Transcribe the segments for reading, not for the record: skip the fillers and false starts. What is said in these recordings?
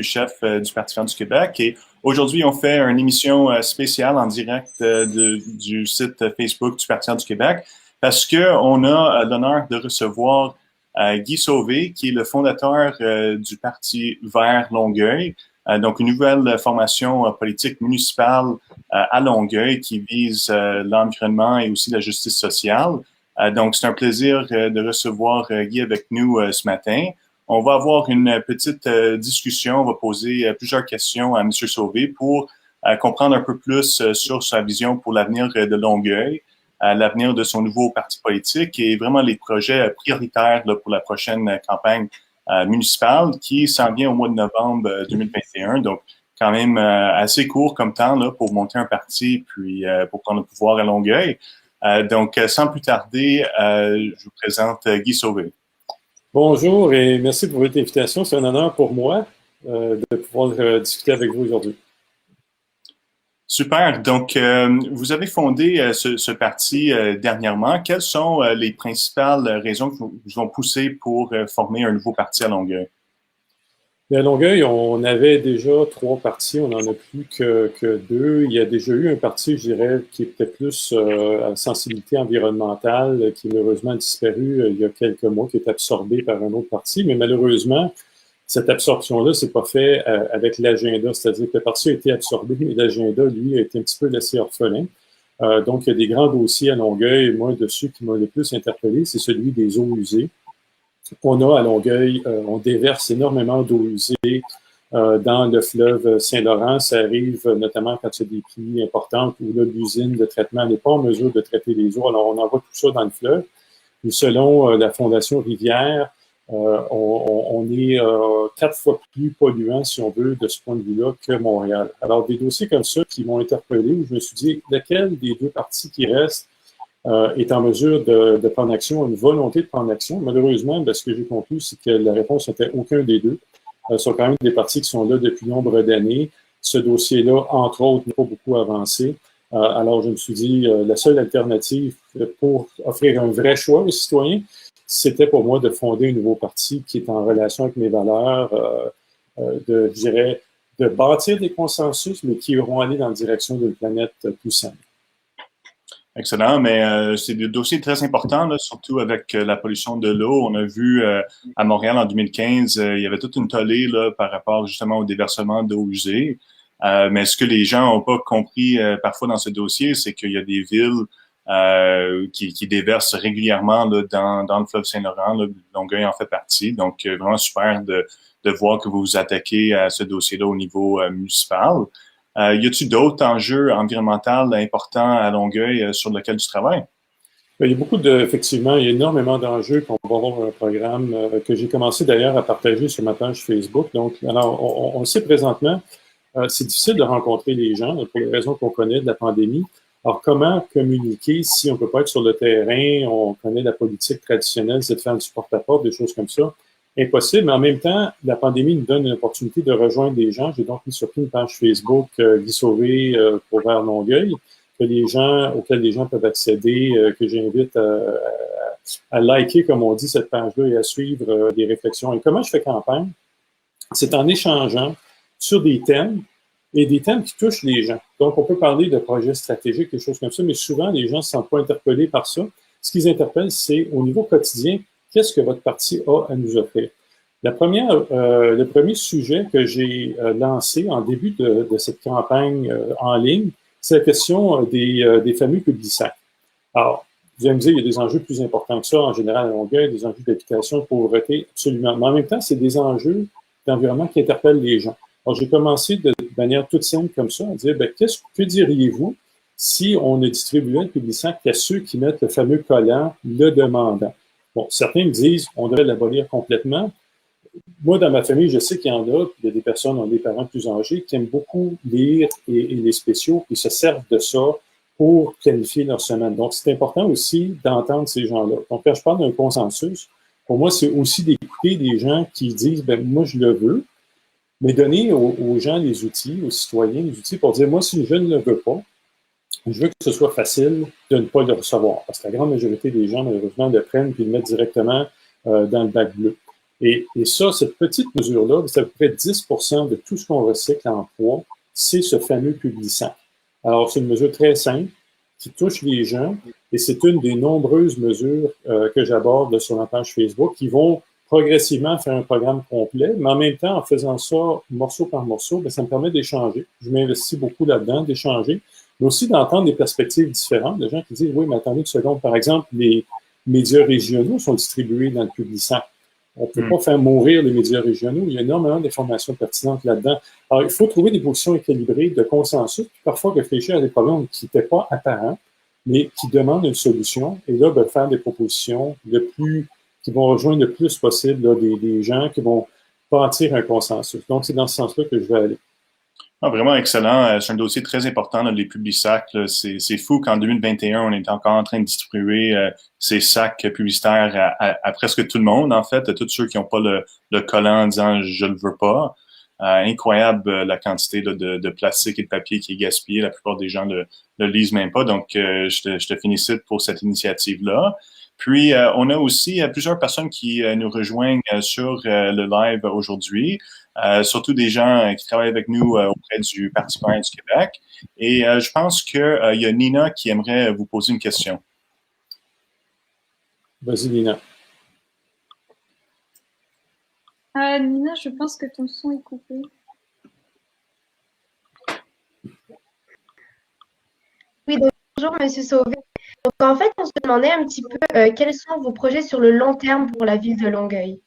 chef du Parti vert du Québec. Et aujourd'hui, on fait une émission spéciale en direct du site Facebook du Parti vert du Québec parce qu'on a l'honneur de recevoir Guy Sauvé, qui est le fondateur du Parti vert Longueuil. Donc, une nouvelle formation politique municipale à Longueuil qui vise l'environnement et aussi la justice sociale. Donc, c'est un plaisir de recevoir Guy avec nous ce matin. On va avoir une petite discussion. On va poser plusieurs questions à M. Sauvé pour comprendre un peu plus sur sa vision pour l'avenir de Longueuil, l'avenir de son nouveau parti politique et vraiment les projets prioritaires là, pour la prochaine campagne municipale qui s'en vient au mois de novembre 2021. Donc, quand même assez court comme temps là, pour monter un parti puis pour prendre le pouvoir à Longueuil. Donc, sans plus tarder, je vous présente Guy Sauvé. Bonjour et merci pour votre invitation. C'est un honneur pour moi de pouvoir discuter avec vous aujourd'hui. Super. Donc, vous avez fondé ce parti dernièrement. Quelles sont les principales raisons qui vous ont poussé pour former un nouveau parti à Longueuil? À Longueuil, on avait déjà 3 partis, on n'en a plus que 2. Il y a déjà eu un parti, je dirais, qui était plus à sensibilité environnementale, qui malheureusement a disparu il y a quelques mois, qui est absorbé par un autre parti. Mais malheureusement, cette absorption-là, c'est pas fait avec l'agenda, c'est-à-dire que le parti a été absorbé, mais l'agenda, lui, a été un petit peu laissé orphelin. Donc, il y a des grands dossiers à Longueuil. Moi, de ceux qui m'ont le plus interpellé, c'est celui des eaux usées. On a à Longueuil, on déverse énormément d'eau usée dans le fleuve Saint-Laurent. Ça arrive notamment quand il y a des pluies importantes où l'usine de traitement n'est pas en mesure de traiter les eaux. Alors, on envoie tout ça dans le fleuve. Et selon la Fondation Rivière, on est 4 fois plus polluant, si on veut, de ce point de vue-là, que Montréal. Alors, des dossiers comme ça qui m'ont interpellé, où je me suis dit, lequel des 2 parties qui restent est en mesure de prendre action, une volonté de prendre action. Malheureusement, ce que j'ai compris, c'est que la réponse n'était aucun des 2. Ce sont quand même des partis qui sont là depuis nombre d'années. Ce dossier-là, entre autres, n'a pas beaucoup avancé. Alors, je me suis dit, la seule alternative pour offrir un vrai choix aux citoyens, c'était pour moi de fonder un nouveau parti qui est en relation avec mes valeurs, je dirais, de bâtir des consensus, mais qui iront aller dans la direction d'une planète plus saine. Excellent, mais c'est des dossiers très importants, là, surtout avec la pollution de l'eau. On a vu à Montréal en 2015, il y avait toute une tollée là, par rapport justement au déversement d'eau usée. Mais ce que les gens n'ont pas compris parfois dans ce dossier, c'est qu'il y a des villes qui déversent régulièrement là, dans le fleuve Saint-Laurent. Là, Longueuil en fait partie. Donc, vraiment super de voir que vous vous attaquez à ce dossier-là au niveau municipal. Y a-t-il d'autres enjeux environnementaux importants à Longueuil sur lesquels tu travailles? Il y a effectivement, il y a énormément d'enjeux qu'on va avoir dans un programme que j'ai commencé d'ailleurs à partager sur ma page Facebook. Donc, alors, on le sait présentement, c'est difficile de rencontrer les gens pour les raisons qu'on connaît de la pandémie. Alors, comment communiquer si on ne peut pas être sur le terrain, on connaît la politique traditionnelle, c'est de faire du porte-à-porte, des choses comme ça. Impossible, mais en même temps, la pandémie nous donne une opportunité de rejoindre des gens. J'ai donc mis sur pied une page Facebook Guy Sauvé pour Vers Longueuil, auxquels les gens peuvent accéder, que j'invite à liker, comme on dit, cette page-là et à suivre des réflexions. Et comment je fais campagne? C'est en échangeant sur des thèmes et des thèmes qui touchent les gens. Donc, on peut parler de projets stratégiques, des choses comme ça, mais souvent, les gens ne se sentent pas interpellés par ça. Ce qui les interpelle, c'est au niveau quotidien, qu'est-ce que votre parti a à nous offrir? Le premier sujet que j'ai lancé en début de cette campagne en ligne, c'est la question des fameux publics-sacs. Alors, vous allez me dire, il y a des enjeux plus importants que ça, en général à Longueuil, des enjeux d'habitation, de pauvreté, absolument. Mais en même temps, c'est des enjeux d'environnement qui interpellent les gens. Alors, j'ai commencé de manière toute simple comme ça, à dire, que diriez-vous si on ne distribuait le public-sac qu'à ceux qui mettent le fameux collant « le demandant ». Bon, certains me disent, on devrait l'abolir complètement. Moi, dans ma famille, je sais qu'il y en a, il y a des personnes, on a des parents plus âgés, qui aiment beaucoup lire et les spéciaux, qui se servent de ça pour planifier leur semaine. Donc, c'est important aussi d'entendre ces gens-là. Donc, quand je parle d'un consensus, pour moi, c'est aussi d'écouter des gens qui disent, moi, je le veux, mais donner aux gens les outils, aux citoyens les outils pour dire, moi, si je ne le veux pas, je veux que ce soit facile de ne pas le recevoir. Parce que la grande majorité des gens, malheureusement, le prennent puis le mettent directement dans le bac bleu. Et ça, cette petite mesure-là, c'est à peu près 10% de tout ce qu'on recycle en poids, c'est ce fameux Publisac. Alors, c'est une mesure très simple qui touche les gens et c'est une des nombreuses mesures que j'aborde sur ma page Facebook qui vont progressivement faire un programme complet, mais en même temps, en faisant ça morceau par morceau, bien, ça me permet d'échanger. Je m'investis beaucoup là-dedans, d'échanger, mais aussi d'entendre des perspectives différentes, de gens qui disent, oui, mais attendez une seconde, par exemple, les médias régionaux sont distribués dans le Publisac. On ne peut pas faire mourir les médias régionaux. Il y a énormément d'informations pertinentes là-dedans. Alors, il faut trouver des positions équilibrées de consensus, puis parfois réfléchir à des problèmes qui n'étaient pas apparents, mais qui demandent une solution. Et là, ben, faire des propositions qui vont rejoindre le plus possible là, des gens qui vont bâtir un consensus. Donc, c'est dans ce sens-là que je vais aller. Ah, vraiment excellent. C'est un dossier très important, là, les Publisac. C'est fou qu'en 2021, on est encore en train de distribuer ces sacs publicitaires à presque tout le monde, en fait, à tous ceux qui n'ont pas le collant en disant « je le veux pas ». Incroyable la quantité là, de plastique et de papier qui est gaspillé. La plupart des gens le lisent même pas. Donc, je te félicite pour cette initiative-là. Puis, on a aussi plusieurs personnes qui nous rejoignent sur le live aujourd'hui. Surtout des gens qui travaillent avec nous auprès du Parti vert du Québec. Et je pense qu'il y a Nina qui aimerait vous poser une question. Vas-y, Nina. Nina, je pense que ton son est coupé. Oui, donc, bonjour, Monsieur Sauvé. Donc, en fait, on se demandait un petit peu quels sont vos projets sur le long terme pour la ville de Longueuil?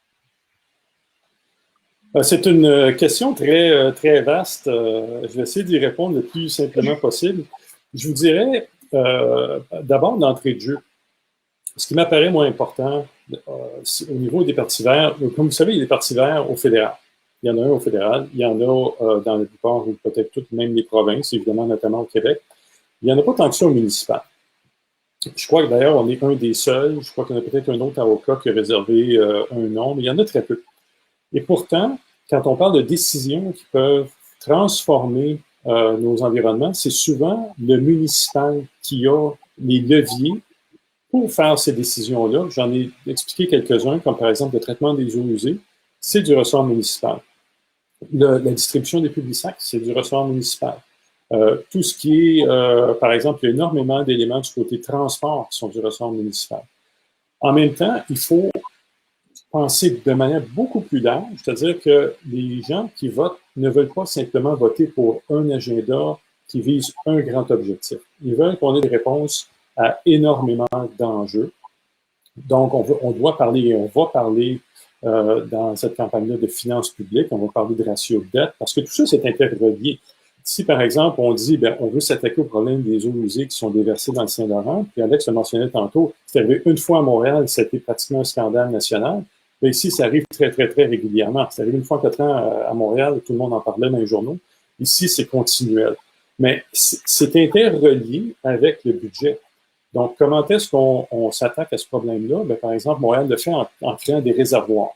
C'est une question très, très vaste. Je vais essayer d'y répondre le plus simplement possible. Je vous dirais, d'abord, d'entrée de jeu. Ce qui m'apparaît moins important au niveau des partis verts, comme vous savez, il y a des partis verts au fédéral. Il y en a un au fédéral, il y en a dans la plupart, ou peut-être toutes, même les provinces, évidemment, notamment au Québec. Il n'y en a pas tant que ça au municipal. Je crois que d'ailleurs, on est un des seuls. Je crois qu'il y en a peut-être un autre avocat qui a réservé un nom, mais il y en a très peu. Et pourtant, quand on parle de décisions qui peuvent transformer nos environnements, c'est souvent le municipal qui a les leviers pour faire ces décisions-là. J'en ai expliqué quelques-uns, comme par exemple le traitement des eaux usées, c'est du ressort municipal. La distribution des Publisac, c'est du ressort municipal. Tout ce qui est, par exemple, il y a énormément d'éléments du côté transport qui sont du ressort municipal. En même temps, il faut penser de manière beaucoup plus large, c'est-à-dire que les gens qui votent ne veulent pas simplement voter pour un agenda qui vise un grand objectif. Ils veulent qu'on ait des réponses à énormément d'enjeux. Donc, on va parler dans cette campagne-là de finances publiques, on va parler de ratio de dette, parce que tout ça, c'est interrelié. Si, par exemple, on dit, ben, on veut s'attaquer au problème des eaux usées qui sont déversées dans le Saint-Laurent, puis Alex le mentionnait tantôt, c'est arrivé une fois à Montréal, c'était pratiquement un scandale national. Mais ici, ça arrive très, très, très régulièrement. Ça arrive une fois en 4 ans à Montréal, tout le monde en parlait dans les journaux. Ici, c'est continuel. Mais c'est interrelié avec le budget. Donc, comment est-ce qu'on s'attaque à ce problème-là? Ben, par exemple, Montréal le fait en créant des réservoirs.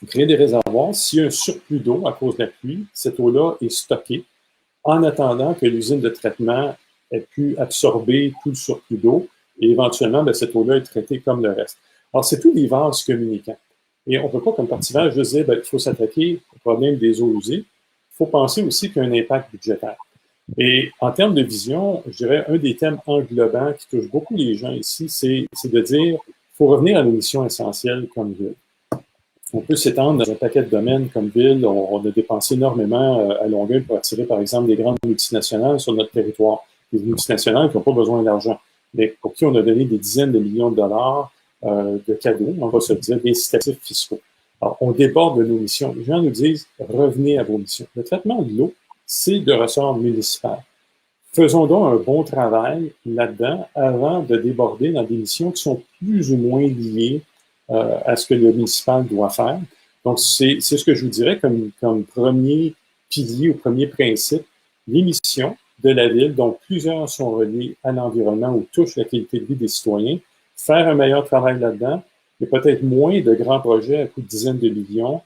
Créer des réservoirs, s'il y a un surplus d'eau à cause de la pluie, cette eau-là est stockée en attendant que l'usine de traitement ait pu absorber tout le surplus d'eau et éventuellement, ben, cette eau-là est traitée comme le reste. Alors, c'est tous des vases communicants. Et on ne peut pas, comme parti vert, juste dire, ben, il faut s'attaquer au problème des eaux usées. Il faut penser aussi qu'il y a un impact budgétaire. Et en termes de vision, je dirais, un des thèmes englobants qui touche beaucoup les gens ici, c'est de dire, il faut revenir à nos missions essentielles comme ville. On peut s'étendre dans un paquet de domaines comme ville. On a dépensé énormément à Longueuil pour attirer, par exemple, des grandes multinationales sur notre territoire. Des multinationales qui n'ont pas besoin d'argent, mais pour qui on a donné des dizaines de millions de dollars de cadeaux, on va se dire, d'incitatifs fiscaux. Alors, on déborde de nos missions. Les gens nous disent, revenez à vos missions. Le traitement de l'eau, c'est de ressort municipal. Faisons donc un bon travail là-dedans avant de déborder dans des missions qui sont plus ou moins liées à ce que le municipal doit faire. Donc, c'est ce que je vous dirais comme premier pilier ou premier principe, les missions de la ville, dont plusieurs sont reliées à l'environnement ou touchent la qualité de vie des citoyens, faire un meilleur travail là-dedans, et peut-être moins de grands projets à coût de dizaines de millions,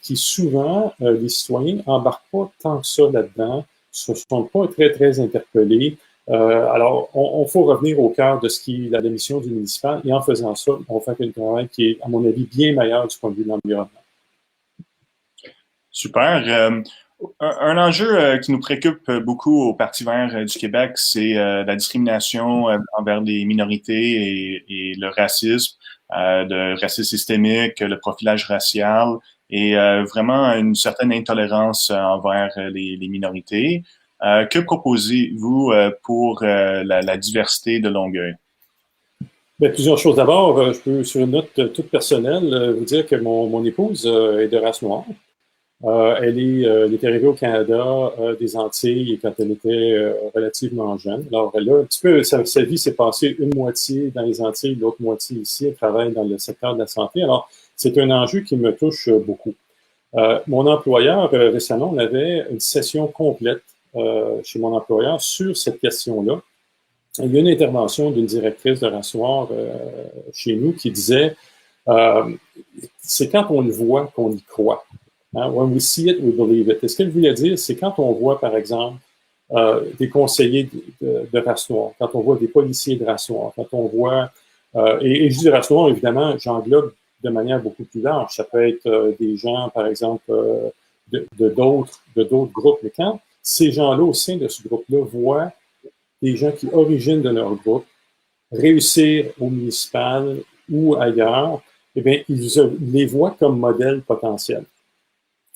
qui souvent, les citoyens n'embarquent pas tant que ça là-dedans, ne sont pas très, très interpellés. Alors, on faut revenir au cœur de ce qui est la mission du municipal, et en faisant ça, on fait un travail qui est, à mon avis, bien meilleur du point de vue de l'environnement. Super. Un enjeu qui nous préoccupe beaucoup au Parti vert du Québec, c'est la discrimination envers les minorités et le racisme, le racisme systémique, le profilage racial et vraiment une certaine intolérance envers les minorités. Que proposez-vous pour la diversité de Longueuil? Bien, plusieurs choses. D'abord, je peux, sur une note toute personnelle, vous dire que mon épouse est de race noire. Elle est arrivée au Canada des Antilles quand elle était relativement jeune. Alors, elle a un petit peu, sa vie s'est passée une moitié dans les Antilles, l'autre moitié ici. Elle travaille dans le secteur de la santé. Alors, c'est un enjeu qui me touche beaucoup. Mon employeur, récemment, on avait une session complète chez mon employeur sur cette question-là. Il y a une intervention d'une directrice de race noire chez nous qui disait c'est quand on le voit qu'on y croit. Hein? When we see it, we believe it. Et ce qu'elle voulait dire, c'est quand on voit, par exemple, des conseillers de race noire, quand on voit des policiers de race noire, quand on voit, et je dis race noire, évidemment, j'englobe de manière beaucoup plus large. Ça peut être des gens, par exemple, de d'autres groupes. Mais quand ces gens-là, au sein de ce groupe-là, voient des gens qui originent de leur groupe réussir au municipal ou ailleurs, eh bien, ils les voient comme modèles potentiels.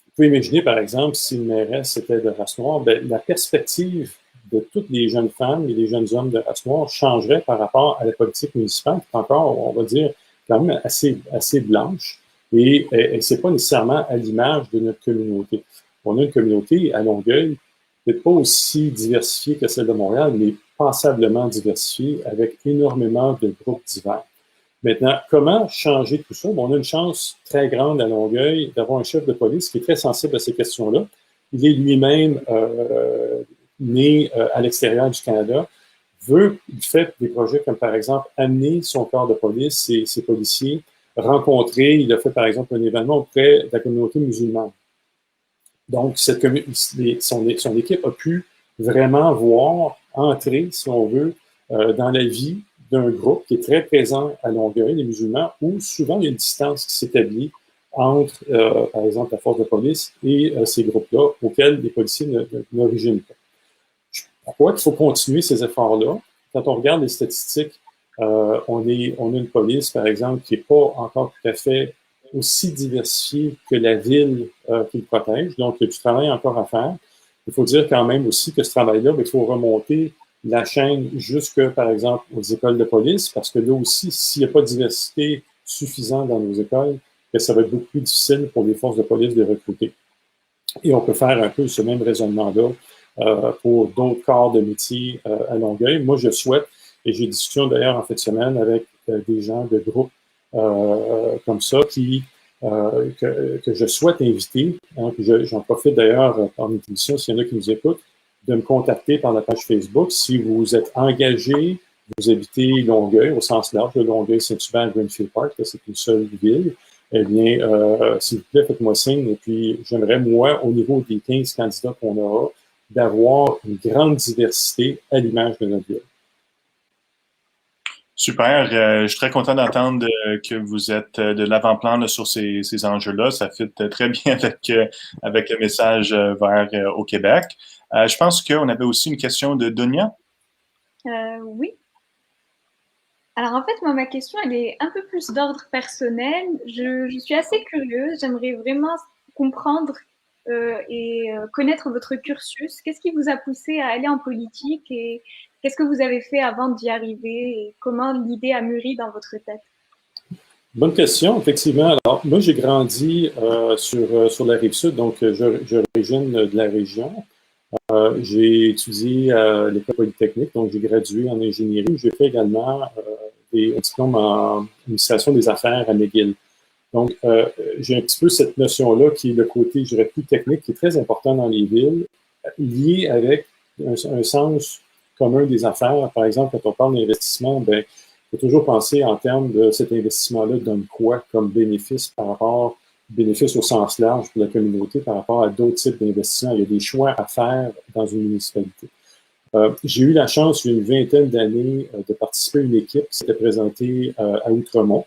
Vous pouvez imaginer, par exemple, si une mairesse était de race noire, bien, la perspective de toutes les jeunes femmes et les jeunes hommes de race noire changerait par rapport à la politique municipale, qui est encore, on va dire, quand même assez blanche, et c'est pas nécessairement à l'image de notre communauté. On a une communauté à Longueuil, peut-être pas aussi diversifiée que celle de Montréal, mais passablement diversifiée, avec énormément de groupes divers. Maintenant, comment changer tout ça? Bon, on a une chance très grande à Longueuil d'avoir un chef de police qui est très sensible à ces questions-là. Il est lui-même né à l'extérieur du Canada, il fait des projets comme, par exemple, amener son corps de police, ses policiers, rencontrer, il a fait, par exemple, un événement auprès de la communauté musulmane. Donc, son équipe a pu vraiment voir, entrer, si on veut, dans la vie d'un groupe qui est très présent à Longueuil, les musulmans, où souvent il y a une distance qui s'établit entre, par exemple, la force de police et ces groupes-là, auxquels les policiers n'originent pas. Pourquoi il faut continuer ces efforts-là? Quand on regarde les statistiques, on a une police, par exemple, qui n'est pas encore tout à fait aussi diversifiée que la ville qui le protège. Donc, il y a du travail encore à faire. Il faut dire quand même aussi que ce travail-là, il faut remonter la chaîne jusque, par exemple, aux écoles de police, parce que là aussi, s'il n'y a pas de diversité suffisante dans nos écoles, ça va être beaucoup plus difficile pour les forces de police de recruter. Et on peut faire un peu ce même raisonnement-là pour d'autres corps de métier à Longueuil. Moi, je souhaite, et j'ai discussion d'ailleurs en fin de semaine avec des gens de groupes comme ça que je souhaite inviter. Hein, j'en profite d'ailleurs par mes émissions, s'il y en a qui nous écoutent, de me contacter par la page Facebook. Si vous êtes engagé, vous habitez Longueuil, au sens large de Longueuil, Saint-Hubert, Greenfield Park, c'est une seule ville, eh bien, s'il vous plaît, faites-moi signe. Et puis, j'aimerais, moi, au niveau des 15 candidats qu'on aura, d'avoir une grande diversité à l'image de notre ville. Super. Je suis très content d'entendre que vous êtes de l'avant-plan sur ces enjeux-là. Ça fit très bien avec le message vert au Québec. Je pense qu'on avait aussi une question de Dunia. Oui. Alors en fait, moi, ma question, elle est un peu plus d'ordre personnel. Je suis assez curieuse. J'aimerais vraiment comprendre et connaître votre cursus. Qu'est-ce qui vous a poussé à aller en politique et qu'est-ce que vous avez fait avant d'y arriver et comment l'idée a mûri dans votre tête? Bonne question, effectivement. Alors, moi, j'ai grandi sur la Rive-Sud, donc j'origine de la région. J'ai étudié à l'École polytechnique, donc j'ai gradué en ingénierie. J'ai fait également un diplôme en administration des affaires à McGill. Donc, j'ai un petit peu cette notion-là qui est le côté, je dirais, plus technique, qui est très important dans les villes, lié avec un sens commun des affaires. Par exemple, quand on parle d'investissement, ben, il faut toujours penser en termes de cet investissement-là donne quoi comme bénéfice par rapport, bénéfice au sens large pour la communauté par rapport à d'autres types d'investissements. Il y a des choix à faire dans une municipalité. J'ai eu la chance, il y a une vingtaine d'années, de participer à une équipe qui s'était présentée à Outremont.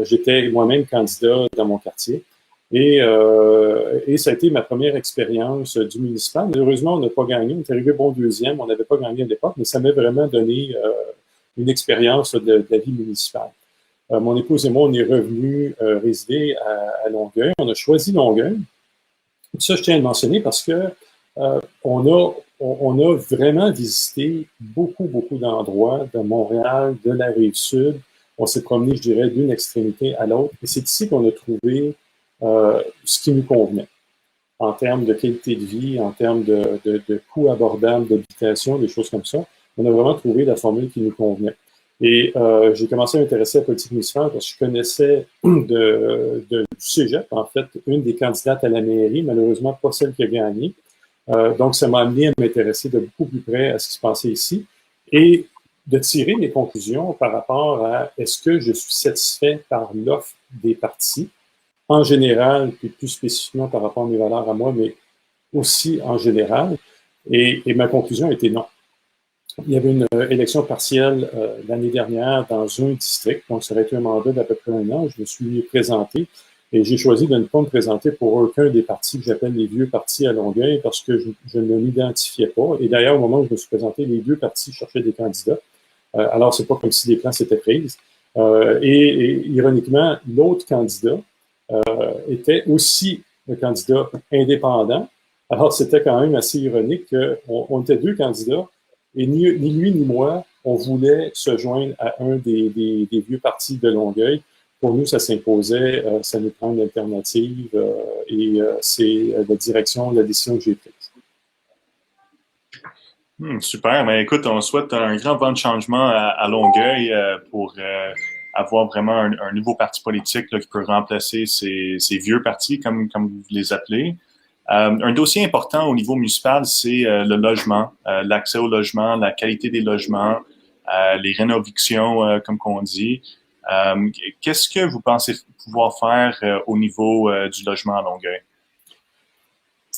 J'étais moi-même candidat dans mon quartier. Et ça a été ma première expérience du municipal. Malheureusement, on n'a pas gagné. On est arrivé bon deuxième. On n'avait pas gagné à l'époque, mais ça m'a vraiment donné une expérience de la vie municipale. Mon épouse et moi, on est revenus résider à Longueuil. On a choisi Longueuil. Ça, je tiens à le mentionner parce que on a vraiment visité beaucoup d'endroits de Montréal, de la Rive-Sud. On s'est promené, je dirais, d'une extrémité à l'autre. Et c'est ici qu'on a trouvé ce qui nous convenait en termes de qualité de vie, en termes de coûts abordables d'habitation, des choses comme ça. On a vraiment trouvé la formule qui nous convenait. Et j'ai commencé à m'intéresser à la politique municipale parce que je connaissais du cégep, en fait, une des candidates à la mairie, malheureusement pas celle qui a gagné. Donc, ça m'a amené à m'intéresser de beaucoup plus près à ce qui se passait ici et de tirer mes conclusions par rapport à est-ce que je suis satisfait par l'offre des partis en général, puis plus spécifiquement par rapport à mes valeurs à moi, mais aussi en général. Et ma conclusion était non. Il y avait une élection partielle l'année dernière dans un district, donc ça aurait été un mandat d'à peu près 1 an. Je me suis présenté et j'ai choisi de ne pas me présenter pour aucun des partis que j'appelle les vieux partis à Longueuil parce que je ne m'identifiais pas. Et d'ailleurs, au moment où je me suis présenté, les deux partis cherchaient des candidats. Alors, c'est pas comme si les plans s'étaient prises. Et ironiquement, l'autre candidat était aussi un candidat indépendant. Alors, c'était quand même assez ironique qu'on était 2 candidats et ni lui ni moi, on voulait se joindre à un des vieux partis de Longueuil. Pour nous, ça s'imposait, ça nous prend une alternative et c'est la direction, la décision que j'ai prise. Super. Mais écoute, on souhaite un grand vent de changement à Longueuil pour avoir vraiment un nouveau parti politique là, qui peut remplacer ces vieux partis, comme vous les appelez. Un dossier important au niveau municipal, c'est le logement, l'accès au logement, la qualité des logements, les rénovations, comme qu'on dit. Qu'est-ce que vous pensez pouvoir faire au niveau du logement à Longueuil?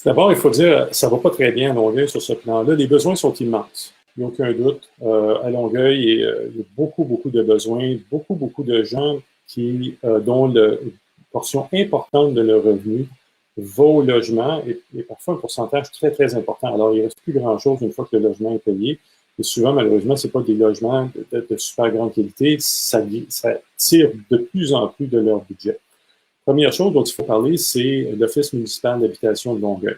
D'abord, il faut dire, ça va pas très bien à Longueuil sur ce plan-là. Les besoins sont immenses. Il n'y a aucun doute. À Longueuil, il y a beaucoup de besoins, beaucoup de gens dont une portion importante de leur revenu va au logement et parfois un pourcentage très important. Alors, il ne reste plus grand-chose une fois que le logement est payé. Et souvent, malheureusement, ce n'est pas des logements de super grande qualité. Ça tire de plus en plus de leur budget. Première chose dont il faut parler, c'est l'Office municipal d'habitation de Longueuil.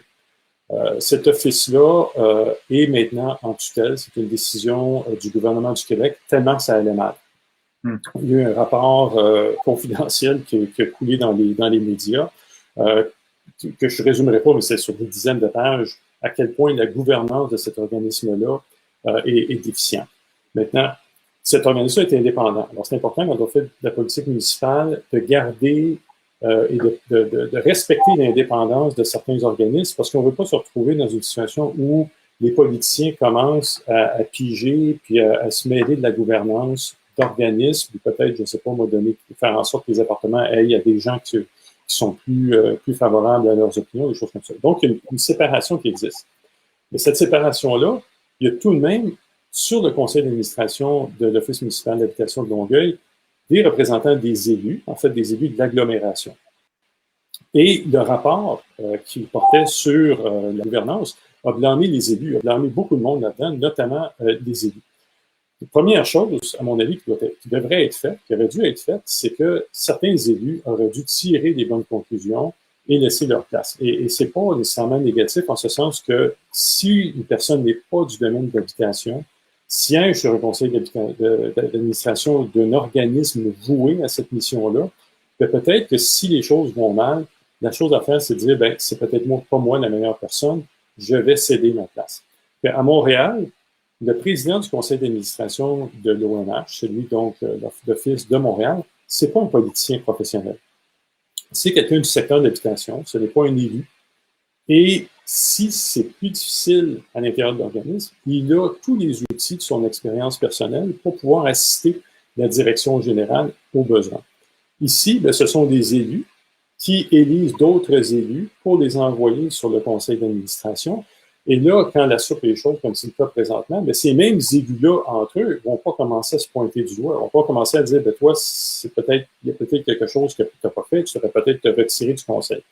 Cet office-là est maintenant en tutelle. C'est une décision du gouvernement du Québec, tellement que ça allait mal. Il y a eu un rapport confidentiel qui a coulé dans les médias, que je ne résumerai pas, mais c'est sur des dizaines de pages, à quel point la gouvernance de cet organisme-là est déficiente. Maintenant, cet organisme est indépendant. Alors, c'est important quand on fait de la politique municipale de garder et de respecter l'indépendance de certains organismes parce qu'on ne veut pas se retrouver dans une situation où les politiciens commencent à piger puis à se mêler de la gouvernance d'organismes, ou peut-être, je ne sais pas, faire en sorte que les appartements aillent à des gens qui sont plus favorables à leurs opinions, des choses comme ça. Donc, il y a une séparation qui existe. Mais cette séparation-là, il y a tout de même, sur le conseil d'administration de l'Office municipal d'habitation de Longueuil, des représentants des élus, en fait des élus de l'agglomération. Et le rapport qui portait sur la gouvernance a blâmé les élus, a blâmé beaucoup de monde là-dedans, notamment les élus. La première chose, à mon avis, qui devrait être faite, qui aurait dû être faite, c'est que certains élus auraient dû tirer des bonnes conclusions et laisser leur place. Et c'est pas nécessairement négatif en ce sens que si une personne n'est pas du domaine de l'habitation, siège sur un conseil d'administration d'un organisme voué à cette mission-là, peut-être que si les choses vont mal, la chose à faire, c'est de dire, c'est peut-être pas moi la meilleure personne, je vais céder ma place. Puis à Montréal, le président du conseil d'administration de l'ONH, celui donc l'Office de Montréal, c'est pas un politicien professionnel. C'est quelqu'un du secteur de l'habitation, ce n'est pas un élu. Et si c'est plus difficile à l'intérieur de l'organisme, il a tous les outils de son expérience personnelle pour pouvoir assister la direction générale aux besoins. Ici, ce sont des élus qui élisent d'autres élus pour les envoyer sur le conseil d'administration. Et là, quand la soupe est chaude, comme c'est le cas présentement, bien, ces mêmes aigus-là, entre eux, ne vont pas commencer à se pointer du doigt. Ils ne vont pas commencer à dire, ben, toi, il y a peut-être quelque chose que tu n'as pas fait, tu devrais peut-être te retirer du conseil.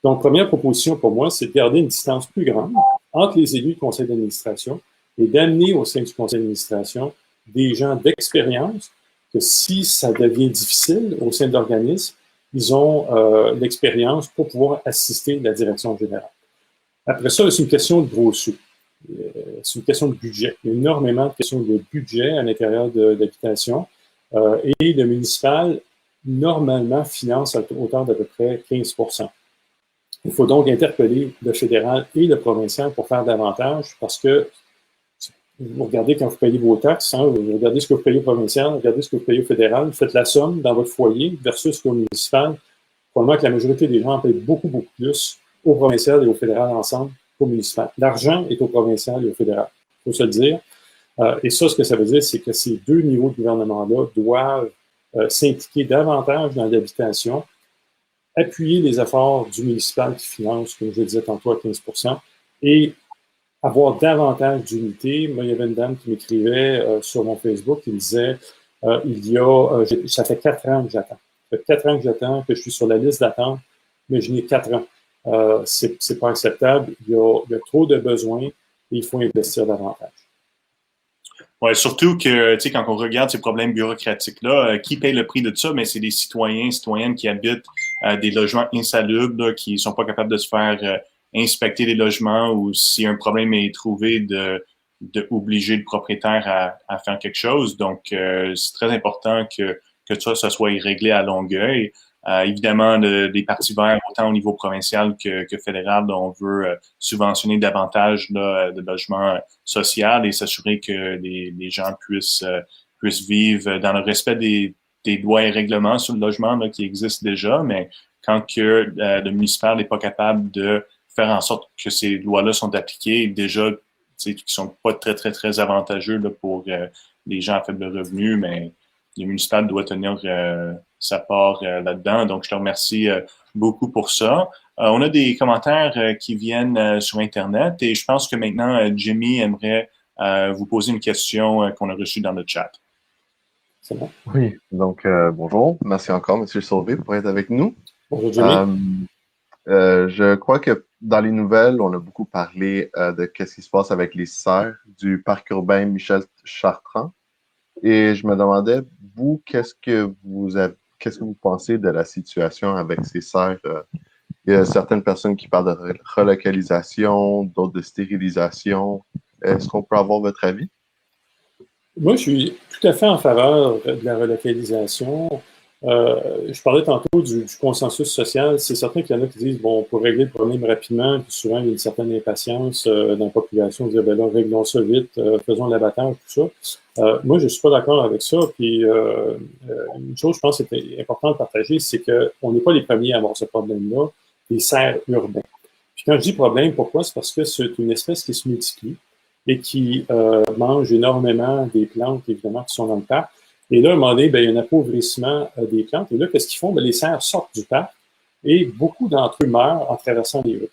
Donc, première proposition pour moi, c'est de garder une distance plus grande entre les élus du conseil d'administration et d'amener au sein du conseil d'administration des gens d'expérience que si ça devient difficile au sein de l'organisme, ils ont l'expérience pour pouvoir assister la direction générale. Après ça, c'est une question de gros sous. C'est une question de budget. Il y a énormément de questions de budget à l'intérieur de l'habitation. Et le municipal, normalement, finance à hauteur d'à peu près 15 %. Il faut donc interpeller le fédéral et le provincial pour faire davantage parce que vous regardez quand vous payez vos taxes, hein, vous regardez ce que vous payez au provincial, vous regardez ce que vous payez au fédéral, vous faites la somme dans votre foyer versus au municipal. Probablement que la majorité des gens en payent beaucoup, beaucoup plus au provincial et au fédéral ensemble qu'au municipal. L'argent est au provincial et au fédéral, il faut se le dire. Et ça, ce que ça veut dire, c'est que ces deux niveaux de gouvernement-là doivent s'impliquer davantage dans l'habitation, appuyer les efforts du municipal qui finance, comme je le disais tantôt, à 15 % et avoir davantage d'unité. Moi, il y avait une dame qui m'écrivait sur mon Facebook qui me disait ça fait 4 ans que j'attends. Ça fait 4 ans que j'attends, que je suis sur la liste d'attente, mais je n'ai 4 ans. C'est pas acceptable. Il y a trop de besoins et il faut investir davantage. Oui, surtout que, tu sais, quand on regarde ces problèmes bureaucratiques-là, qui paye le prix de ça? Mais c'est des citoyennes qui habitent des logements insalubres, là, qui sont pas capables de se faire inspecter les logements ou si un problème est trouvé, de obliger le propriétaire à faire quelque chose. Donc, c'est très important que ça soit réglé à Longueuil. Évidemment, des partis verts, autant au niveau provincial que fédéral, on veut subventionner davantage là, de logements sociaux et s'assurer que les gens puissent vivre dans le respect des lois et règlements sur le logement là, qui existent déjà, mais quand que le municipal n'est pas capable de faire en sorte que ces lois-là sont appliquées, déjà, qui sont pas très, très, très avantageux là, pour les gens à faible revenu, mais le municipal doit tenir sa part là-dedans. Donc, je te remercie beaucoup pour ça. On a des commentaires qui viennent sur Internet et je pense que maintenant, Jimmy aimerait vous poser une question qu'on a reçue dans le chat. C'est bon? Oui, donc bonjour. Merci encore, M. Sauvé, pour être avec nous. Bonjour, Jimmy. Je crois que dans les nouvelles, on a beaucoup parlé de ce qui se passe avec les serres du parc urbain Michel Chartrand. Et je me demandais, vous, qu'est-ce que vous pensez de la situation avec ces serres? Il y a certaines personnes qui parlent de relocalisation, d'autres de stérilisation. Est-ce qu'on peut avoir votre avis? Moi, je suis tout à fait en faveur de la relocalisation. Je parlais tantôt du consensus social. C'est certain qu'il y en a qui disent, bon, pour régler le problème rapidement, puis souvent, il y a une certaine impatience dans la population de dire, ben là, réglons ça vite, faisons l'abattage, tout ça. Moi, je suis pas d'accord avec ça. Puis, une chose, je pense, qui est importante de partager, c'est qu'on n'est pas les premiers à avoir ce problème-là, les cerfs urbains. Puis, quand je dis problème, pourquoi? C'est parce que c'est une espèce qui se multiplie et qui mange énormément des plantes, évidemment, qui sont dans le parc. Et là, à un moment donné, ben, il y a un appauvrissement des plantes. Et là, qu'est-ce qu'ils font? Ben, les cerfs sortent du parc et beaucoup d'entre eux meurent en traversant les rues.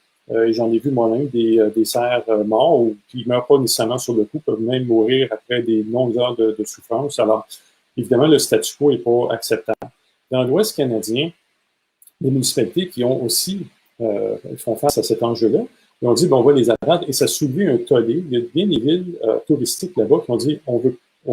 Et j'en ai vu moi-même des cerfs morts ou qui ne meurent pas nécessairement sur le coup, peuvent même mourir après des longues heures de souffrance. Alors, évidemment, le statu quo n'est pas acceptable. Dans l'Ouest canadien, les municipalités qui ont aussi font face à cet enjeu-là, ils ont dit, bon, on va les abattre, et ça a soulevé un tollé. Il y a bien des villes touristiques là-bas qui ont dit, on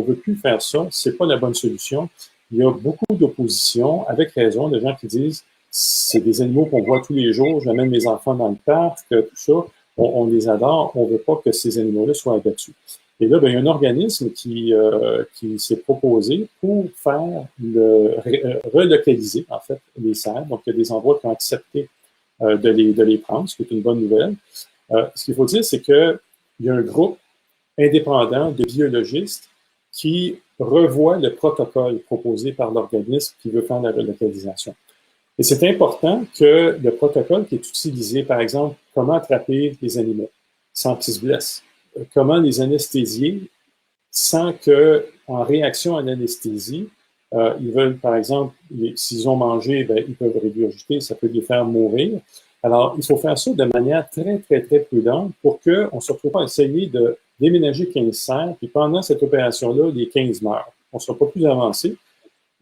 veut plus faire ça, c'est pas la bonne solution. Il y a beaucoup d'opposition, avec raison, de gens qui disent, c'est des animaux qu'on voit tous les jours, j'amène mes enfants dans le parc, tout ça, on les adore, on veut pas que ces animaux-là soient abattus. Et là, ben, il y a un organisme qui s'est proposé pour faire relocaliser, en fait, les cerfs. Donc, il y a des endroits qui ont accepté de les prendre, ce qui est une bonne nouvelle. Ce qu'il faut dire, c'est qu'il y a un groupe indépendant de biologistes qui revoit le protocole proposé par l'organisme qui veut faire la relocalisation. Et c'est important que le protocole qui est utilisé, par exemple, comment attraper les animaux sans qu'ils se blessent, comment les anesthésier sans que, en réaction à l'anesthésie, ils veulent, par exemple, s'ils ont mangé, ben, ils peuvent régurgiter, ça peut les faire mourir. Alors, il faut faire ça de manière très, très, très prudente pour qu'on ne se retrouve pas à essayer de déménager 15 serres, puis pendant cette opération-là, les 15 meurent. On ne sera pas plus avancé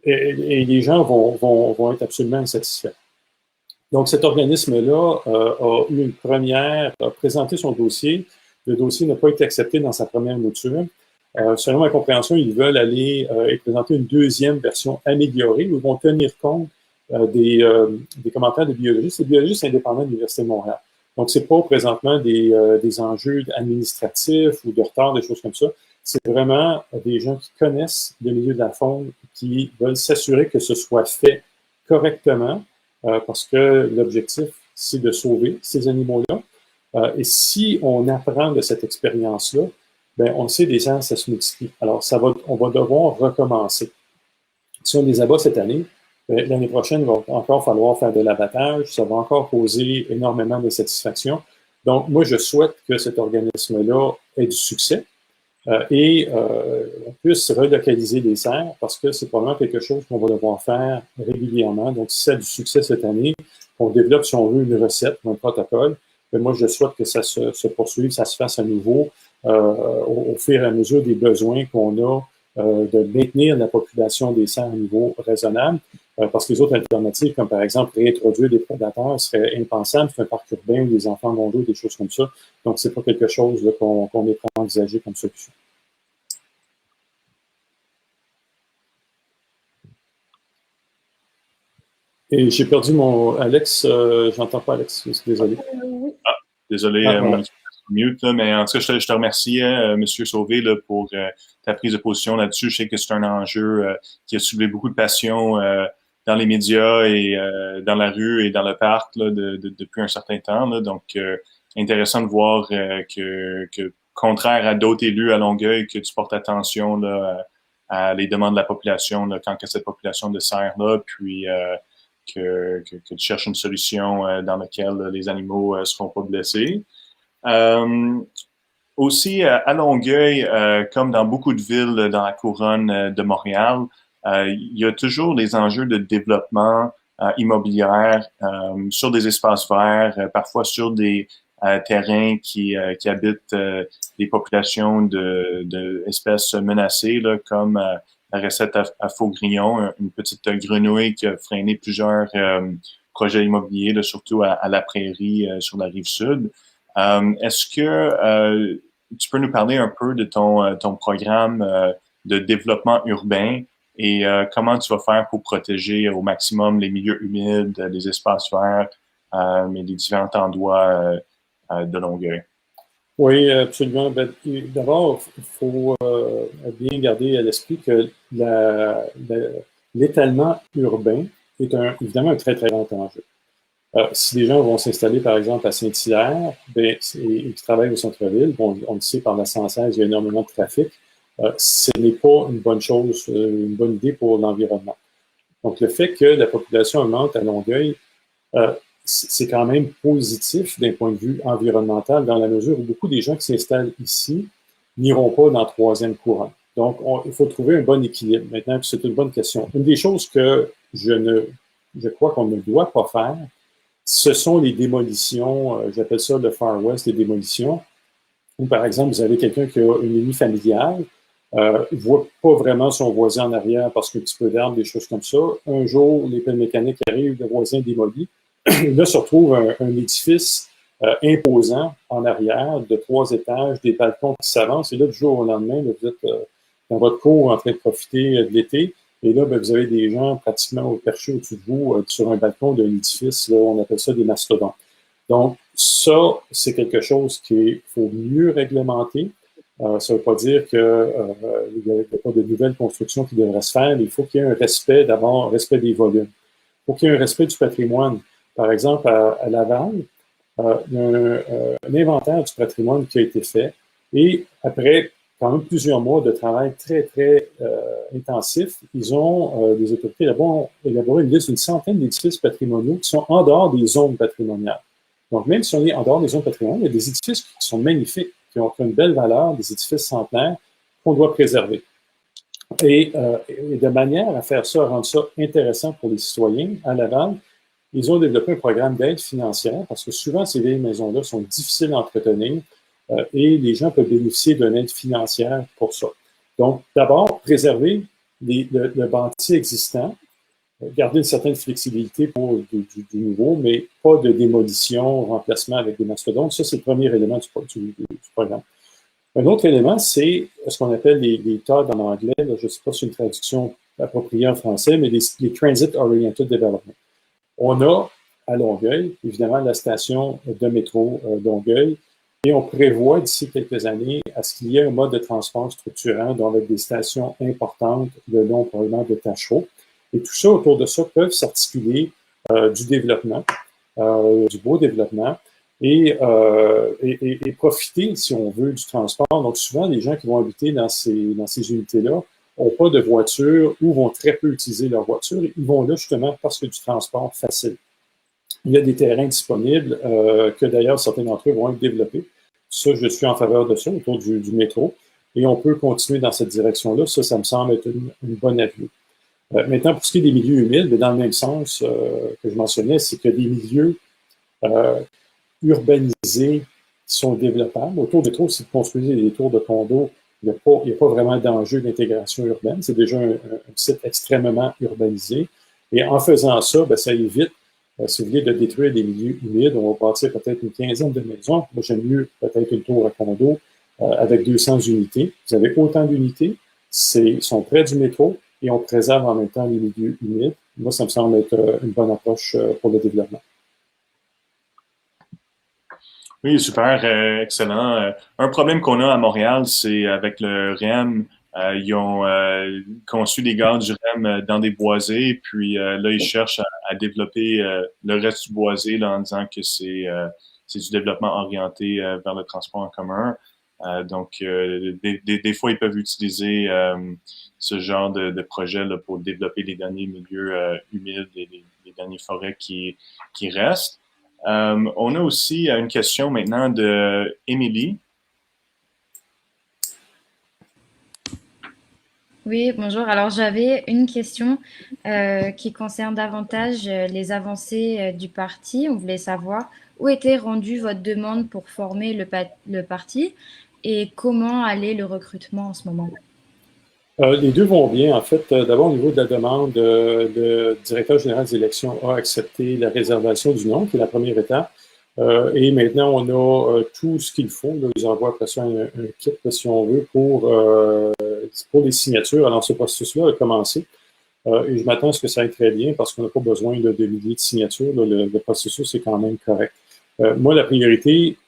et les gens vont être absolument insatisfaits. Donc, cet organisme-là a eu une première, a présenté son dossier. Le dossier n'a pas été accepté dans sa première mouture. Selon ma compréhension, ils veulent aller et présenter une deuxième version améliorée où ils vont tenir compte des commentaires de biologistes. Les biologistes indépendants de l'Université de Montréal. Donc, c'est pas présentement des enjeux administratifs ou de retard, des choses comme ça. C'est vraiment des gens qui connaissent le milieu de la faune, qui veulent s'assurer que ce soit fait correctement, parce que l'objectif, c'est de sauver ces animaux-là. Et si on apprend de cette expérience-là, ben, on sait des gens, ça se multiplie. Alors, on va devoir recommencer. Si on les abat cette année, l'année prochaine, il va encore falloir faire de l'abattage. Ça va encore causer énormément de satisfaction. Donc, moi, je souhaite que cet organisme-là ait du succès et on puisse relocaliser les serres parce que c'est probablement quelque chose qu'on va devoir faire régulièrement. Donc, si ça a du succès cette année, on développe, si on veut, une recette ou un protocole. Mais moi, je souhaite que ça se poursuive, ça se fasse à nouveau au fur et à mesure des besoins qu'on a de maintenir la population des cerfs à un niveau raisonnable, parce que les autres alternatives, comme par exemple réintroduire des prédateurs, seraient impensables. C'est un parc urbain où les enfants vont jouer, des choses comme ça. Donc, c'est pas quelque chose qu'on est prêt à envisager comme solution. Et j'ai perdu mon Alex, j'entends pas Alex, je suis désolé. Oui. Désolé, voilà. mon mute, là, mais en tout cas, je te remercie, M. Sauvé, là, pour ta prise de position là-dessus. Je sais que c'est un enjeu qui a soulevé beaucoup de passion dans les médias et dans la rue et dans le parc là, depuis un certain temps. Là. Donc, intéressant de voir que, contraire à d'autres élus à Longueuil, que tu portes attention là, à les demandes de la population là, quand que cette population de cerfs-là, puis que tu cherches une solution dans laquelle les animaux ne seront pas blessés. Aussi, à Longueuil, comme dans beaucoup de villes dans la couronne de Montréal, il y a toujours des enjeux de développement immobilier sur des espaces verts, parfois sur des terrains qui habitent des populations d'espèces menacées, là, comme la recette à Faux-Grillon, une petite grenouille qui a freiné plusieurs projets immobiliers, là, surtout à la prairie sur la rive sud. Est-ce que tu peux nous parler un peu de ton programme de développement urbain et comment tu vas faire pour protéger au maximum les milieux humides, les espaces verts, mais les différents endroits de Longueuil? Oui, absolument. D'abord, il faut bien garder à l'esprit que l'étalement urbain est évidemment un très, très grand enjeu. Si les gens vont s'installer, par exemple, à Saint-Hilaire, et qui travaillent au centre-ville, bon, on le sait, par la 116, il y a énormément de trafic. Ce n'est pas une bonne chose, une bonne idée pour l'environnement. Donc, le fait que la population augmente à Longueuil, c'est quand même positif d'un point de vue environnemental, dans la mesure où beaucoup des gens qui s'installent ici n'iront pas dans la troisième couronne. Donc, il faut trouver un bon équilibre. Maintenant, c'est une bonne question. Une des choses que je crois qu'on ne doit pas faire, ce sont les démolitions, j'appelle ça le Far West, les démolitions, où par exemple, vous avez quelqu'un qui a une unité familiale, il ne voit pas vraiment son voisin en arrière parce qu'il y a un petit peu d'arbres, des choses comme ça. Un jour, les pelles mécaniques arrivent, le voisin démolit. Là, se retrouve un édifice imposant en arrière, de 3 étages, des balcons qui s'avancent. Et là, du jour au lendemain, là, vous êtes dans votre cour en train de profiter de l'été. Et là, ben, vous avez des gens pratiquement perchés au-dessus de vous sur un balcon d'un édifice. Là, on appelle ça des mastodontes. Donc, ça, c'est quelque chose qu'il faut mieux réglementer. Ça ne veut pas dire qu'il n'y a pas de nouvelles constructions qui devraient se faire. Il faut qu'il y ait un respect, d'abord, un respect des volumes. Il faut qu'il y ait un respect du patrimoine. Par exemple, à Laval, il y a un inventaire du patrimoine qui a été fait. Et après quand même plusieurs mois de travail très, très intensif, les autorités là-bas ont élaboré une liste d'une centaine d'édifices patrimoniaux qui sont en dehors des zones patrimoniales. Donc, même si on est en dehors des zones patrimoniales, il y a des édifices qui sont magnifiques, qui ont une belle valeur, des édifices centenaires qu'on doit préserver. Et de manière à faire ça, à rendre ça intéressant pour les citoyens, à Laval, ils ont développé un programme d'aide financière parce que souvent, ces vieilles maisons-là sont difficiles à entretenir et les gens peuvent bénéficier d'une aide financière pour ça. Donc, d'abord, préserver le bâti existant, garder une certaine flexibilité pour du nouveau, mais pas de démolition, remplacement avec des mastodontes. Ça, c'est le premier élément du programme. Un autre élément, c'est ce qu'on appelle les TOD en anglais. Là, je ne sais pas si c'est une traduction appropriée en français, mais les Transit Oriented Development. On a à Longueuil, évidemment, la station de métro Longueuil, et on prévoit d'ici quelques années à ce qu'il y ait un mode de transport structurant, donc avec des stations importantes le long probablement de Tachereau. Et tout ça, autour de ça, peuvent s'articuler du développement, du beau développement, et profiter, si on veut, du transport. Donc, souvent, les gens qui vont habiter dans ces unités-là n'ont pas de voiture ou vont très peu utiliser leur voiture. Ils vont là, justement, parce que du transport facile. Il y a des terrains disponibles que, d'ailleurs, certains d'entre eux vont être développés. Ça, je suis en faveur de ça, autour du métro. Et on peut continuer dans cette direction-là. Ça me semble être une bonne avenue. Maintenant, pour ce qui est des milieux humides, mais dans le même sens que je mentionnais, c'est que des milieux urbanisés sont développables. Autour des tours, si vous construisez des tours de condos, il n'y a pas vraiment d'enjeu d'intégration urbaine. C'est déjà un site extrêmement urbanisé. Et en faisant ça, bien, ça évite, si vous voulez, de détruire des milieux humides. On va bâtir peut-être une quinzaine de maisons. Moi, j'aime mieux peut-être une tour à condo avec 200 unités. Vous avez autant d'unités, sont près du métro et on préserve en même temps les milieux humides. Moi, ça me semble être une bonne approche pour le développement. Oui, super, excellent. Un problème qu'on a à Montréal, c'est avec le REM. Ils ont conçu des gares du REM dans des boisés, puis là, ils cherchent à développer le reste du boisé là, en disant que c'est du développement orienté vers le transport en commun. Donc, des fois, ils peuvent utiliser ce genre de projet là, pour développer les derniers milieux humides et les dernières forêts qui restent. On a aussi une question maintenant de Émilie. Oui, bonjour. Alors, j'avais une question qui concerne davantage les avancées du parti. On voulait savoir où était rendue votre demande pour former le parti et comment allait le recrutement en ce moment. Les deux vont bien. En fait, d'abord, au niveau de la demande, le directeur général des élections a accepté la réservation du nom, qui est la première étape. Et maintenant, on a tout ce qu'il faut. Là, ils envoient après ça un kit, si on veut, pour les signatures. Alors, ce processus-là a commencé. Et je m'attends à ce que ça aille très bien parce qu'on n'a pas besoin de milliers de signatures. Là, le processus est quand même correct. Moi, la priorité,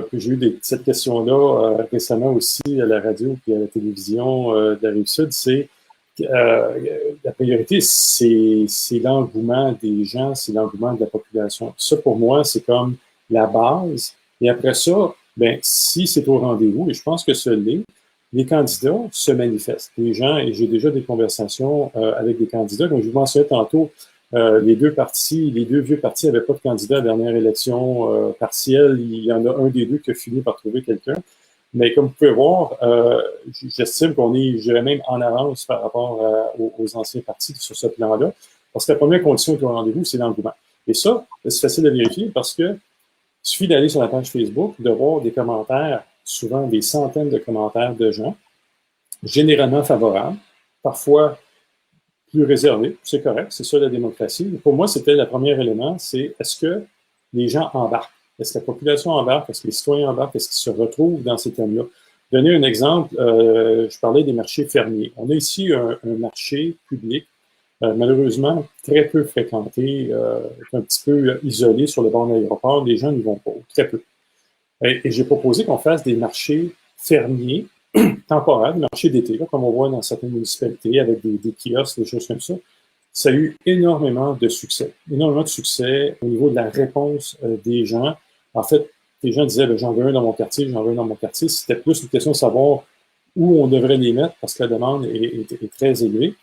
puis j'ai eu cette question-là récemment aussi à la radio et à la télévision de la Rive-Sud, c'est la priorité, c'est l'engouement des gens, c'est l'engouement de la population. Ça, pour moi, c'est comme la base. Et après ça, ben, si c'est au rendez-vous, et je pense que ce l'est, les candidats se manifestent. Les gens, et j'ai déjà des conversations avec des candidats, comme je vous mentionnais tantôt, les deux vieux partis n'avaient pas de candidat à la dernière élection partielle. Il y en a un des deux qui a fini par trouver quelqu'un. Mais comme vous pouvez voir, j'estime qu'on est, je dirais même, en avance par rapport aux anciens partis sur ce plan-là. Parce que la première condition qui est au rendez-vous, c'est l'engouement. Et ça, c'est facile à vérifier parce que il suffit d'aller sur la page Facebook, de voir des commentaires, souvent des centaines de commentaires de gens, généralement favorables, parfois plus réservés. C'est correct, c'est ça la démocratie. Pour moi, c'était le premier élément, c'est est-ce que les gens embarquent? Est-ce que la population embarque? Est-ce que les citoyens embarquent? Est-ce qu'ils se retrouvent dans ces thèmes-là? Donner un exemple, je parlais des marchés fermiers. On a ici un marché public, malheureusement très peu fréquenté, un petit peu isolé sur le bord de l'aéroport. Les gens n'y vont pas, très peu. Et j'ai proposé qu'on fasse des marchés fermiers temporaires, des marchés d'été, là, comme on voit dans certaines municipalités, avec des kiosques, des choses comme ça. Ça a eu énormément de succès au niveau de la réponse des gens. En fait, les gens disaient, j'en veux un dans mon quartier, j'en veux un dans mon quartier. C'était plus une question de savoir où on devrait les mettre parce que la demande est très élevée.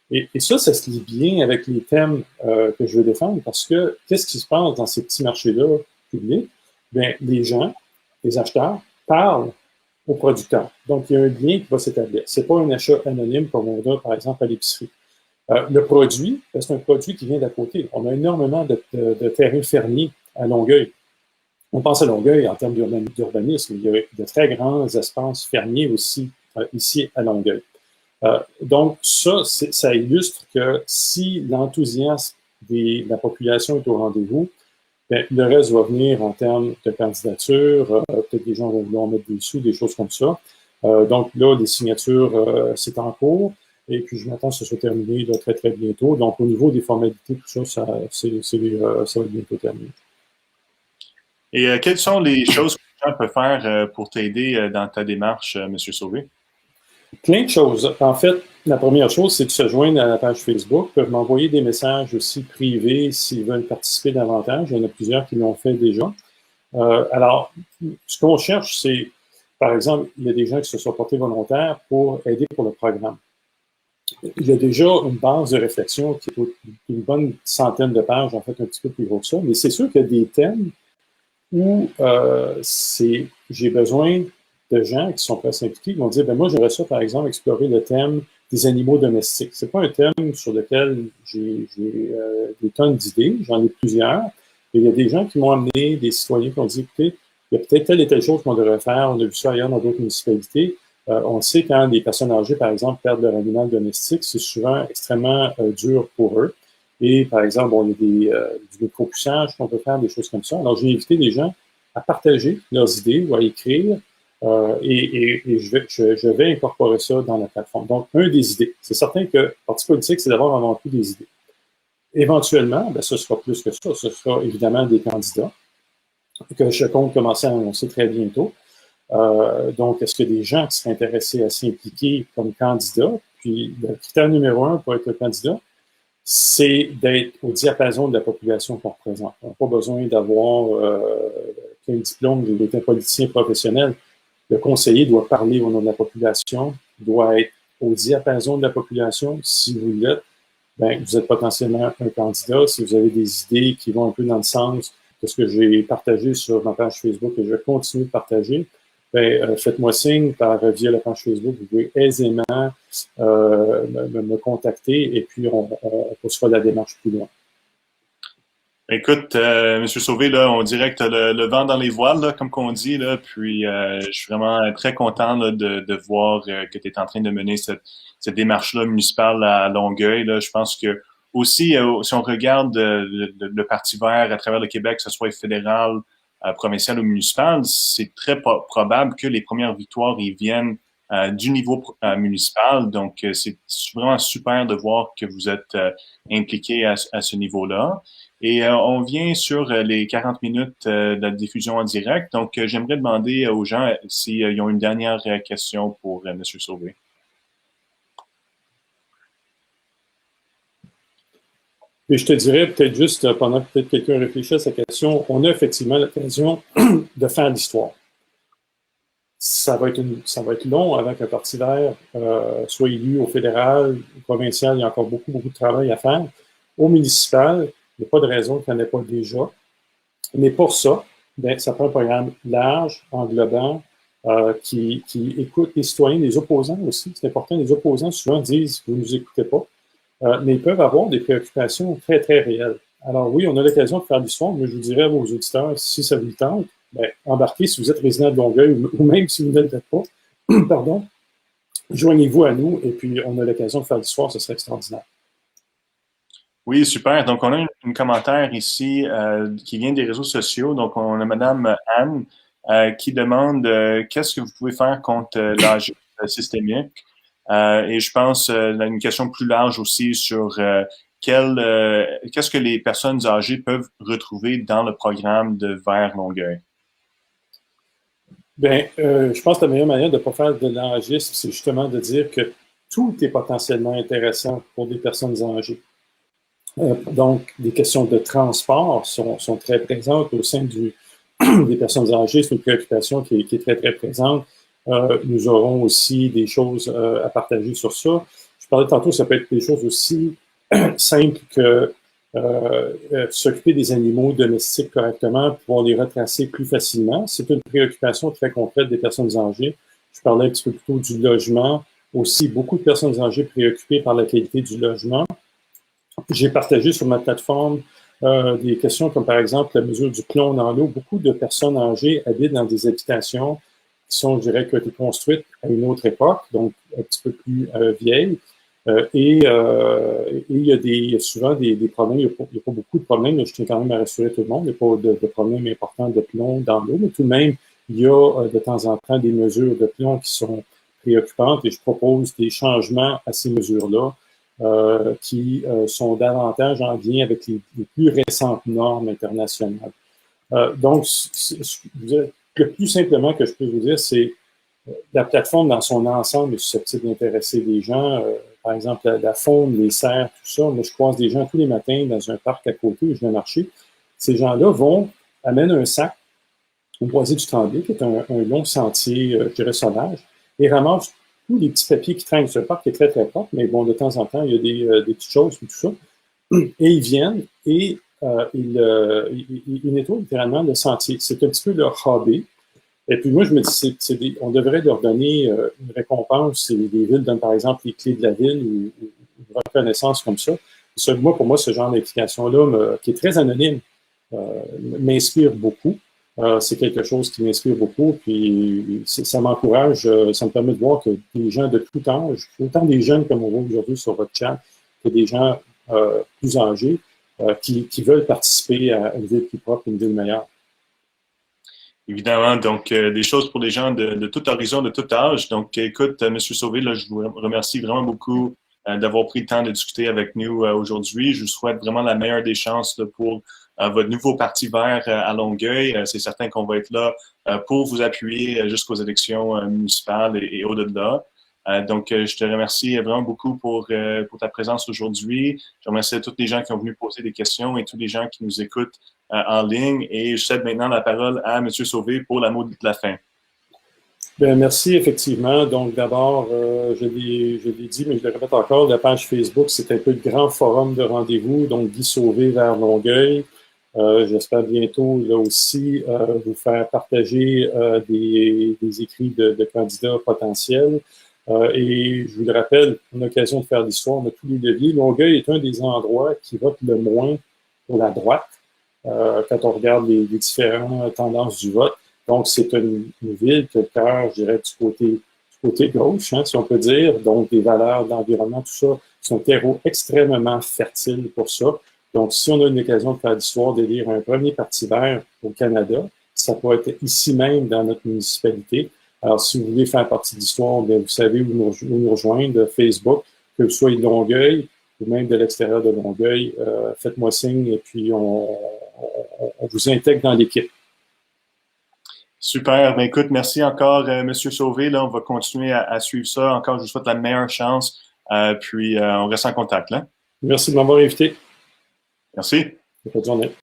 Et ça se lie bien avec les thèmes que je veux défendre parce que qu'est-ce qui se passe dans ces petits marchés-là publics? Bien, les gens, les acheteurs, parlent aux producteurs. Donc, il y a un lien qui va s'établir. C'est pas un achat anonyme comme on a, par exemple, à l'épicerie. Le produit, c'est un produit qui vient d'à côté. On a énormément de terrains fermiers à Longueuil. On pense à Longueuil en termes d'urbanisme. Il y a de très grands espaces fermiers aussi ici à Longueuil. Donc, ça illustre que si l'enthousiasme de la population est au rendez-vous, bien, le reste va venir en termes de candidature. Peut-être des gens vont vouloir mettre des sous, des choses comme ça. Donc là, les signatures, c'est en cours. Et puis, je m'attends que ce soit terminé là, très, très bientôt. Donc, au niveau des formalités, tout ça, ça va être bientôt terminé. Et quelles sont les choses que les gens peuvent faire pour t'aider dans ta démarche, M. Sauvé? Plein de choses. En fait, la première chose, c'est de se joindre à la page Facebook. Ils peuvent m'envoyer des messages aussi privés s'ils veulent participer davantage. Il y en a plusieurs qui l'ont fait déjà. Alors, ce qu'on cherche, c'est, par exemple, il y a des gens qui se sont portés volontaires pour aider pour le programme. Il y a déjà une base de réflexion qui est une bonne centaine de pages, en fait, un petit peu plus gros que ça. Mais c'est sûr qu'il y a des thèmes où j'ai besoin de gens qui sont prêts à s'impliquer, qui vont dire, ben moi, j'aimerais ça, par exemple, explorer le thème des animaux domestiques. C'est pas un thème sur lequel j'ai des tonnes d'idées, j'en ai plusieurs. Et il y a des gens qui m'ont amené, des citoyens qui ont dit, écoutez, il y a peut-être telle et telle chose qu'on devrait faire, on a vu ça ailleurs dans d'autres municipalités. On sait quand des personnes âgées, par exemple, perdent leur animal domestique, c'est souvent extrêmement dur pour eux. Et, par exemple, bon, il y a du micro-poussage qu'on peut faire, des choses comme ça. Alors, j'ai invité les gens à partager leurs idées ou à écrire et je vais incorporer ça dans la plateforme. Donc, des idées. C'est certain que le parti politique, c'est d'avoir avant tout des idées. Éventuellement, ben, ce sera plus que ça. Ce sera évidemment des candidats que je compte commencer à annoncer très bientôt. Donc, est-ce qu'il y a des gens qui seraient intéressés à s'impliquer comme candidats? Puis, le critère numéro 1 pour être candidat, c'est d'être au diapason de la population qu'on représente. On n'a pas besoin d'avoir un diplôme d'être un politicien professionnel. Le conseiller doit parler au nom de la population, doit être au diapason de la population. Si vous l'êtes, ben, vous êtes potentiellement un candidat. Si vous avez des idées qui vont un peu dans le sens de ce que j'ai partagé sur ma page Facebook et je vais continuer de partager, ben, faites-moi signe via la page Facebook. Vous pouvez aisément me contacter et puis on poussera la démarche plus loin. Écoute, M. Sauvé, là, on dirait que tu as le vent dans les voiles, là, comme qu'on dit, là, puis je suis vraiment très content là, de voir que tu es en train de mener cette démarche-là municipale à Longueuil. Là. Je pense que aussi, si on regarde le Parti vert à travers le Québec, que ce soit fédéral, provincial ou municipal, c'est très probable que les premières victoires y viennent du niveau municipal. Donc, c'est vraiment super de voir que vous êtes impliqué à ce niveau-là. Et on vient sur les 40 minutes de la diffusion en direct. Donc, j'aimerais demander aux gens s'ils ont une dernière question pour M. Sauvé. Mais je te dirais peut-être juste, pendant que peut-être quelqu'un réfléchit à sa question, on a effectivement l'occasion de faire l'histoire. Ça va être long avant qu'un parti vert soit élu au fédéral, au provincial. Il y a encore beaucoup, beaucoup de travail à faire. Au municipal, il n'y a pas de raison qu'il n'y en ait pas déjà. Mais pour ça, ben, ça prend un programme large, englobant, qui écoute les citoyens, les opposants aussi. C'est important, les opposants souvent disent « vous ne nous écoutez pas ». Mais ils peuvent avoir des préoccupations très, très réelles. Alors oui, on a l'occasion de faire l'histoire, mais je vous dirais à vos auditeurs, si ça vous tente, ben, embarquez si vous êtes résident de Longueuil ou même si vous ne l'êtes pas, pardon, joignez-vous à nous et puis on a l'occasion de faire l'histoire, ce serait extraordinaire. Oui, super. Donc, on a un commentaire ici qui vient des réseaux sociaux. Donc, on a Madame Anne qui demande qu'est-ce que vous pouvez faire contre l'âge systémique. Et je pense une question plus large aussi sur qu'est-ce que les personnes âgées peuvent retrouver dans le programme de Vert Longueuil. Bien, je pense que la meilleure manière de ne pas faire de l'âgisme, c'est justement de dire que tout est potentiellement intéressant pour des personnes âgées. Donc, les questions de transport sont très présentes au sein des personnes âgées. C'est une préoccupation qui est très, très présente. Nous aurons aussi des choses à partager sur ça. Je parlais tantôt, ça peut être des choses aussi simples que s'occuper des animaux domestiques correctement, pouvoir les retracer plus facilement. C'est une préoccupation très concrète des personnes âgées. Je parlais un petit peu plus tôt du logement aussi beaucoup de personnes âgées préoccupées par la qualité du logement. J'ai partagé sur ma plateforme des questions comme par exemple la mesure du plomb dans l'eau. Beaucoup de personnes âgées habitent dans des habitations qui sont, je dirais, qui ont été construites à une autre époque, donc un petit peu plus vieilles. Et il y a souvent des problèmes, il n'y a pas beaucoup de problèmes, mais je tiens quand même à rassurer tout le monde, il n'y a pas de problème important de plomb dans l'eau, mais tout de même, il y a de temps en temps des mesures de plomb qui sont préoccupantes et je propose des changements à ces mesures-là qui sont davantage en lien avec les plus récentes normes internationales. Donc, le plus simplement que je peux vous dire, c'est la plateforme dans son ensemble est susceptible d'intéresser des gens. Par exemple, la faune, les cerfs, tout ça. Moi, je croise des gens tous les matins dans un parc à côté où je vais marcher. Ces gens-là amènent un sac au boisé du Tremblay, qui est un long sentier, je dirais, sauvage, et ramassent tous les petits papiers qui traînent. Ce parc est très, très propre, mais bon, de temps en temps, il y a des petites choses, tout ça. Et ils viennent et ils nettoient littéralement le sentier. C'est un petit peu leur hobby. Et puis moi, je me dis, on devrait leur donner une récompense. Les villes donnent, par exemple, les clés de la ville ou une reconnaissance comme ça. Pour moi, ce genre d'implication-là, qui est très anonyme, m'inspire beaucoup. C'est quelque chose qui m'inspire beaucoup. Puis ça m'encourage, ça me permet de voir que des gens de tout âge, autant des jeunes comme on voit aujourd'hui sur votre chat, que des gens plus âgés qui veulent participer à une ville plus propre, une ville meilleure. Évidemment, donc des choses pour les gens de tout horizon, de tout âge. Donc, écoute, M. Sauvé, là, je vous remercie vraiment beaucoup d'avoir pris le temps de discuter avec nous aujourd'hui. Je vous souhaite vraiment la meilleure des chances là, pour votre nouveau parti vert à Longueuil. C'est certain qu'on va être là pour vous appuyer jusqu'aux élections municipales et au-delà. Donc, je te remercie vraiment beaucoup pour ta présence aujourd'hui. Je remercie tous les gens qui ont venu poser des questions et tous les gens qui nous écoutent en ligne. Et je cède maintenant la parole à M. Sauvé pour la mot de la fin. Bien, merci, effectivement. Donc, d'abord, je l'ai dit, mais je le répète encore, la page Facebook, c'est un peu le grand forum de rendez-vous. Donc, Guy Sauvé vers Longueuil. J'espère bientôt, là aussi, vous faire partager des écrits de candidats potentiels. Et je vous le rappelle, on a l'occasion de faire l'histoire, on a tous les leviers. Longueuil est un des endroits qui vote le moins pour la droite quand on regarde les différentes tendances du vote. Donc, c'est une ville qui a le cœur, je dirais, du côté gauche, hein, si on peut dire. Donc, des valeurs d'environnement, tout ça, c'est un terreau extrêmement fertile pour ça. Donc, si on a une occasion de faire l'histoire, d'élire un premier parti vert au Canada, ça peut être ici même dans notre municipalité. Alors, si vous voulez faire partie de l'histoire, vous savez où nous rejoindre, Facebook, que vous soyez de Longueuil ou même de l'extérieur de Longueuil, faites-moi signe et puis on vous intègre dans l'équipe. Super. Ben, écoute, merci encore, M. Sauvé. Là, on va continuer à suivre ça. Encore, je vous souhaite la meilleure chance. Puis, on reste en contact. Là. Merci de m'avoir invité. Merci. Bonne journée.